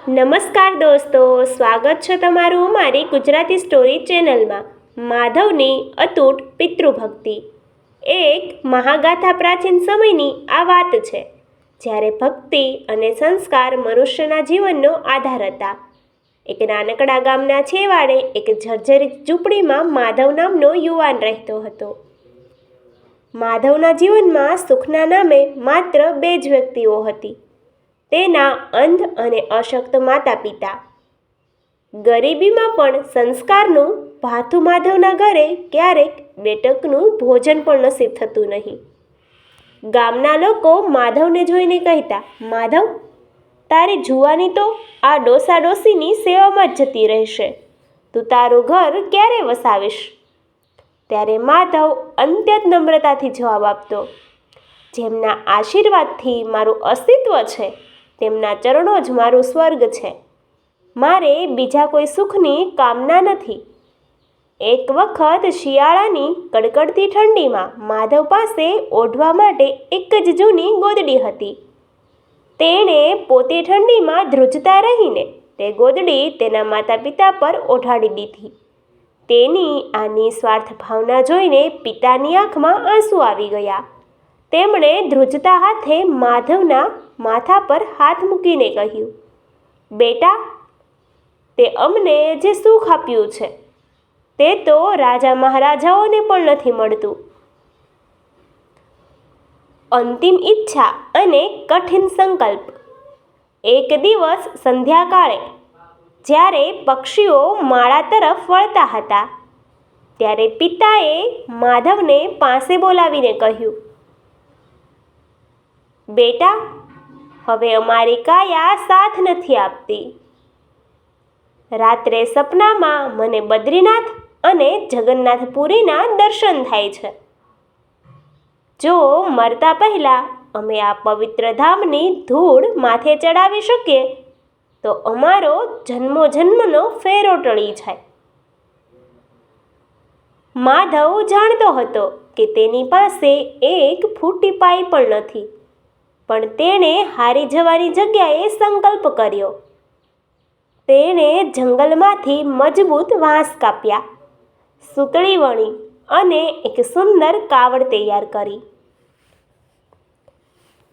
નમસ્કાર દોસ્તો, સ્વાગત છે તમારું મારી ગુજરાતી સ્ટોરી ચેનલમાં. માધવની અતૂટ પિતૃભક્તિ. એક મહાગાથા પ્રાચીન સમયની આ વાત છે, જ્યારે ભક્તિ અને સંસ્કાર મનુષ્યના જીવનનો આધાર હતા. એક નાનકડા ગામના છેવાડે એક જર્જરિત ઝૂંપડીમાં માધવ નામનો યુવાન રહેતો હતો. માધવના જીવનમાં સુખના નામે માત્ર બે જ વ્યક્તિઓ હતી, તેના અંધ અને અશક્ત માતા પિતા. ગરીબીમાં પણ સંસ્કારનું ભાથું માધવના ઘરે ક્યારેક બેટકનું ભોજન પણ નસીબ થતું નહીં. ગામના લોકો માધવને જોઈને કહેતા, માધવ, તારી જુવાની તો આ ડોસા ડોસીની સેવામાં જ જતી રહેશે. તું તારું ઘર ક્યારે વસાવીશ? ત્યારે માધવ અત્યંત નમ્રતાથી જવાબ આપતો, જેમના આશીર્વાદથી મારું અસ્તિત્વ છે, તેમના ચરણો જ મારું સ્વર્ગ છે. મારે બીજા કોઈ સુખની કામના નથી. એક વખત શિયાળાની કડકડતી ઠંડીમાં માધવ પાસે ઓઢવા માટે એક જ જૂની ગોદડી હતી. તેણે પોતે ઠંડીમાં ધ્રુજતા રહીને તે ગોદડી તેના માતા પિતા પર ઓઢાડી દીધી. તેની આ નિસ્વાર્થ ભાવના જોઈને પિતાની આંખમાં આંસુ આવી ગયા. તેમણે ધ્રુજતા હાથે માધવના માથા પર હાથ મૂકીને કહ્યું, બેટા, તે અમને જે સુખ આપ્યું છે, તે તો રાજા મહારાજાઓને પણ નથી મળતું. અંતિમ ઈચ્છા અને કઠિન સંકલ્પ. એક દિવસ સંધ્યાકાળે જ્યારે પક્ષીઓ માળા તરફ વળતા હતા, ત્યારે પિતાએ માધવને પાસે બોલાવીને કહ્યું, બેટા, હવે અમારી કાયા સાથ નથી આપતી. રાત્રે સપનામાં મને બદ્રીનાથ અને જગન્નાથપુરીના દર્શન થાય છે. જો મરતા પહેલાં અમે આ પવિત્ર ધામની ધૂળ માથે ચડાવી શકીએ તો અમારો જન્મો જન્મનો ફેરો ટળી જાય. માધવ જાણતો હતો કે તેની પાસે એક ફૂટી પાઈ પણ નથી, પણ તેણે હારી જવાની જગ્યાએ સંકલ્પ કર્યો. તેણે જંગલમાંથી મજબૂત વાંસ કાપ્યા, સૂતળી વણી અને એક સુંદર કાવડ તૈયાર કરી.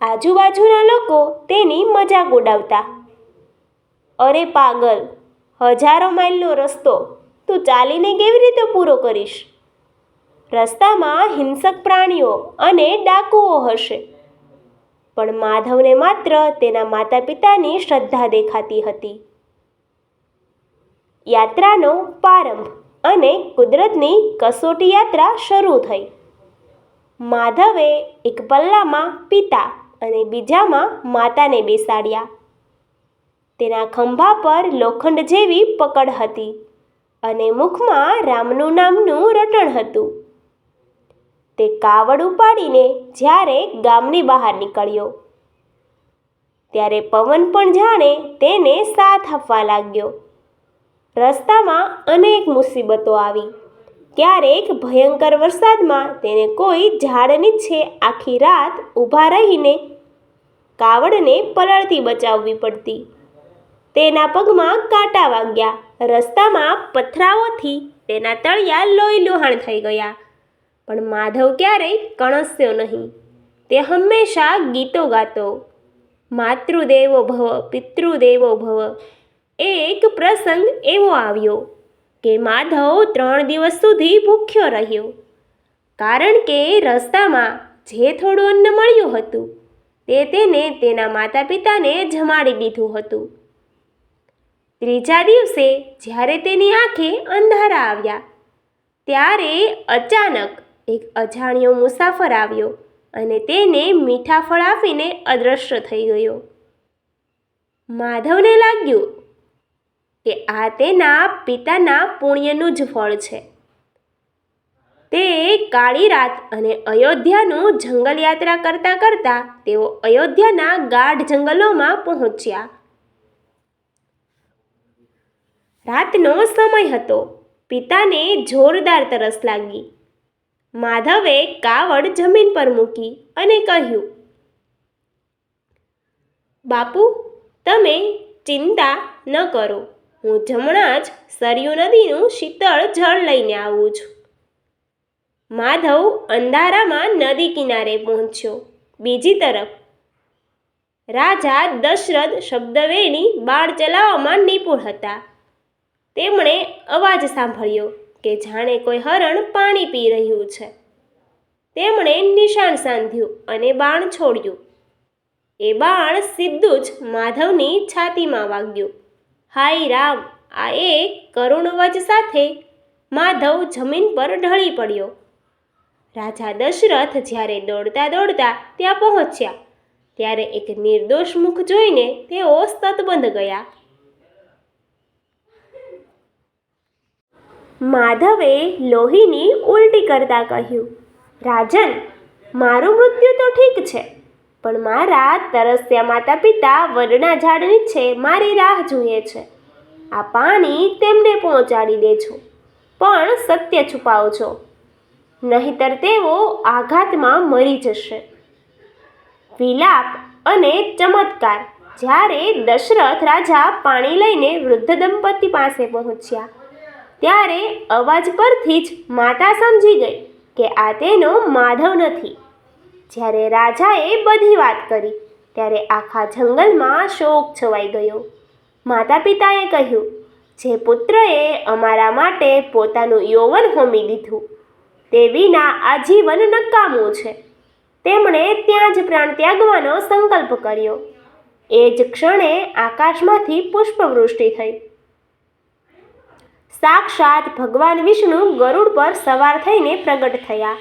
આજુબાજુના લોકો તેની મજાક ઉડાવતા, અરે પાગલ, હજારો માઇલનો રસ્તો તું ચાલીને કેવી રીતે પૂરો કરીશ? રસ્તામાં હિંસક પ્રાણીઓ અને ડાકુઓ હશે. પણ માધવને માત્ર તેના માતા પિતાની શ્રદ્ધા દેખાતી હતી. યાત્રાનો પ્રારંભ અને કુદરતની કસોટી યાત્રા શરૂ થઈ. માધવે એક પલ્લામાં પિતા અને બીજામાં માતાને બેસાડ્યા. તેના ખંભા પર લોખંડ જેવી પકડ હતી અને મુખમાં રામનું નામનું રટણ હતું. તે કાવડ ઉપાડીને જ્યારે ગામની બહાર નીકળ્યો, ત્યારે પવન પણ જાણે તેને સાથ આપવા લાગ્યો. રસ્તામાં અનેક મુસીબતો આવી. ક્યારેક ભયંકર વરસાદમાં તેને કોઈ ઝાડ નીચે આખી રાત ઊભા રહીને કાવડને પલળતી બચાવવી પડતી. તેના પગમાં કાંટા વાગ્યા. રસ્તામાં પથરાઓથી તેના તળિયા લોહીલુહાણ થઈ ગયા. પણ માધવ ક્યારેય કણસ્યો નહીં. તે હંમેશા ગીતો ગાતો, માતૃદેવો ભવ, પિતૃદેવો ભવ. એક પ્રસંગ એવો આવ્યો કે માધવ 3 દિવસ સુધી ભૂખ્યો રહ્યો, કારણ કે રસ્તામાં જે થોડું અન્ન મળ્યું હતું તે તેને તેના માતા પિતાને જમાડી દીધું હતું. ત્રીજા દિવસે જ્યારે તેની આંખે અંધારા આવ્યા, ત્યારે અચાનક એક અજાણ્યો મુસાફર આવ્યો અને તેને મીઠા ફળ આપીને અદૃશ્ય થઈ ગયો. માધવને લાગ્યું કે આ તેના પિતાના પુણ્યનું જ ફળ છે. તે કાળી રાત અને અયોધ્યાનું જંગલ યાત્રા કરતા કરતા તેઓ અયોધ્યાના ગાઢ જંગલોમાં પહોંચ્યા. રાતનો સમય હતો. પિતાને જોરદાર તરસ લાગી. માધવે કાવડ જમીન પર મૂકી અને કહ્યું, બાપુ, તમે ચિંતા ન કરો, હું જમણા જ સરયુ નદીનું શીતળ જળ લઈને આવું છું. માધવ અંધારામાં નદી કિનારે પહોંચ્યો. બીજી તરફ રાજા દશરથ શબ્દવેણી બાણ ચલાવવામાં નિપુણ હતા. તેમણે અવાજ સાંભળ્યો કે જાણે કોઈ હરણ પાણી પી રહ્યું છે. તેમણે નિશાન સાધ્યું અને બાણ છોડ્યું. એ બાણ સીધું જ માધવની છાતીમાં વાગ્યું. હાય રામ! આ એક કરુણ અવાજ સાથે માધવ જમીન પર ઢળી પડ્યો. રાજા દશરથ જ્યારે દોડતા દોડતા ત્યાં પહોંચ્યા ત્યારે એક નિર્દોષ મુખ જોઈને તેઓ સ્તબ્ધ ગયા. માધવે લોહીની ઉલટી કરતા કહ્યું, રાજન, મારું મૃત્યુ તો ઠીક છે, પણ મારા તરસ્યા માતા પિતા વડના ઝાડ નીચે મારી રાહ જુએ છે. આ પાણી તેમને પહોંચાડી દેજો, પણ સત્ય છુપાવજો, નહીંતર તેઓ આઘાતમાં મરી જશે. વિલાપ અને ચમત્કાર. જ્યારે દશરથ રાજા પાણી લઈને વૃદ્ધ દંપતી પાસે પહોંચ્યા ત્યારે અવાજ પરથી જ માતા સમજી ગઈ કે આ તેનો માધવ નથી. જ્યારે રાજાએ બધી વાત કરી ત્યારે આખા જંગલમાં શોક છવાઈ ગયો. માતા પિતાએ કહ્યું, જે પુત્રએ અમારા માટે પોતાનું યૌવન હોમી દીધું તે વિના આ જીવન નકામું છે. તેમણે ત્યાં જ પ્રાણ ત્યાગવાનો સંકલ્પ કર્યો. એ જ ક્ષણે આકાશમાંથી પુષ્પવૃષ્ટિ થઈ. સાક્ષાત ભગવાન વિષ્ણુ ગરુડ પર સવાર થઈને પ્રગટ થયા.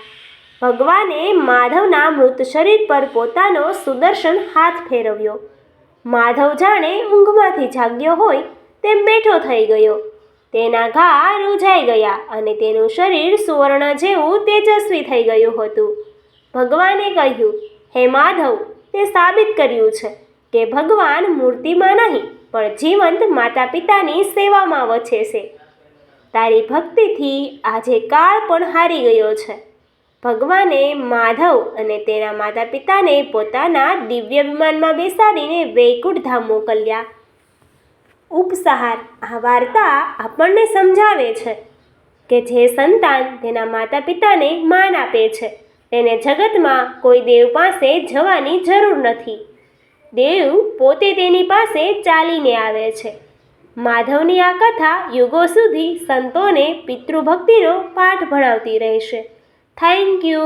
ભગવાને માધવના મૃત શરીર પર પોતાનો સુદર્શન હાથ ફેરવ્યો. માધવ જાણે ઊંઘમાંથી જાગ્યો હોય તેમ બેઠો થઈ ગયો. તેના ઘા રૂઝાઈ ગયા અને તેનું શરીર સુવર્ણ જેવું તેજસ્વી થઈ ગયું હતું. ભગવાને કહ્યું, હે માધવ, તે સાબિત કર્યું છે કે ભગવાન મૂર્તિમાં નહીં પણ જીવંત માતા પિતાની સેવામાં વસે છે. તારી ભક્તિથી આજે કાળ પણ હારી ગયો છે. ભગવાને માધવ અને તેના માતા પિતાને પોતાના દિવ્ય વિમાનમાં બેસાડીને વૈકુંઠ ધામ મોકલ્યા. ઉપસાર. આ વાર્તા આપણને સમજાવે છે કે જે સંતાન તેના માતા પિતાને માન આપે છે તેને જગતમાં કોઈ દેવ પાસે જવાની જરૂર નથી. દેવ પોતે તેની પાસે ચાલીને આવે છે. માધવની આ કથા યુગો સુધી સંતોને પિતૃભક્તિનો પાઠ ભણાવતી રહેશે. Thank you.